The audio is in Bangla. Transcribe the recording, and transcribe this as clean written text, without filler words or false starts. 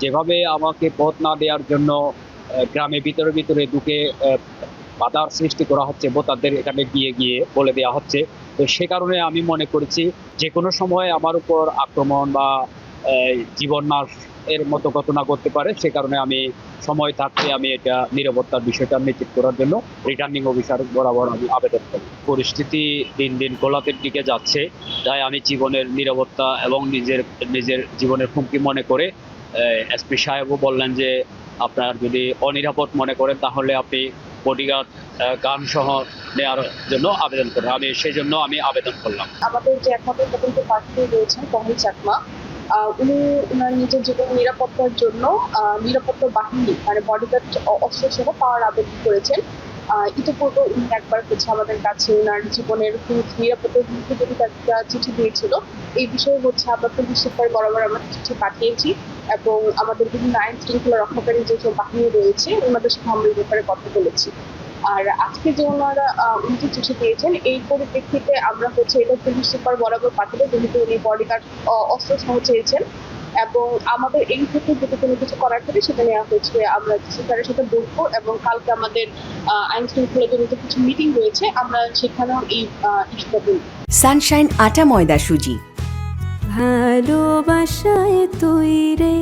যেভাবে আমাকে পথ না দেওয়ার জন্য গ্রামে ভিতরে ভিতরে ঢুকে বাধার সৃষ্টি করা হচ্ছে, ভোটারদের এখানে গিয়ে গিয়ে বলে দেওয়া হচ্ছে। তো সে কারণে আমি মনে করেছি যে কোনো সময় আমার উপর আক্রমণ বা জীবন নাশ এর মতো ঘটনা ঘটতে পারে। সে কারণে আমি সময় থাকতে আমি এটা নিরাপত্তার বিষয়টা নিশ্চিত করার জন্য রিটার্নিং অফিসার বরাবর আমি আবেদন করি। পরিস্থিতি দিন দিন গোলাপের দিকে যাচ্ছে, তাই আমি জীবনের নিরাপত্তা এবং নিজের নিজের জীবনের হুমকি মনে করে এসপি সাহেবও বললেন যে আপনার যদি অনিরাপদ মনে করেন তাহলে আপনি বডিগার্ড গান সহ নেওয়ার জন্য আবেদন করেন। আমি সেই জন্য আমি আবেদন করলাম। আমাদের যে একমাত্র তদন্ত প্রার্থী রয়েছেন কমল চাকমা, উনি ওনার নিজের জীবন নিরাপত্তার জন্য নিরাপত্তা বাহিনী মানে বডিগার্ড অস্ত্র সহ পাওয়ার আবেদন করেছেন। ইতিপূর্বে উনি একবার হচ্ছে আমাদের কাছে ওনার জীবনের নিরাপত্তার হুমকি জনিত একটা চিঠি দিয়েছিল। এই বিষয়ে হচ্ছে আমরা পুলিশ সুপার বরাবর আমরা চিঠি পাঠিয়েছি এবং আমাদের বিভিন্ন আইন শৃঙ্খলা রক্ষাকারী যেসব বাহিনী রয়েছে ওনাদের সাথে আমরা এই ব্যাপারে কথা বলেছি। আর আজকে যে ওনারা উনি যে চিঠি দিয়েছেন এই পরিপ্রেক্ষিতে আমরা হচ্ছে এটা পুলিশ সুপার বরাবর পাঠাবো, যেহেতু উনি বডিগার্ড অস্ত্র সহ চেয়েছেন এবং আমাদের এই ক্ষেত্রে যদি কোনো কিছু করার থাকে সেটা নেওয়া হচ্ছে আমরা সুপারের সাথে বলবো এবং কালকে আমাদের আইন শৃঙ্খলা জনিত কিছু মিটিং রয়েছে, আমরা সেখানেও এই ইস্যুটা বলবো। সানশাইন আটা ময়দা সুজি, ভালোবাসায় তৈরি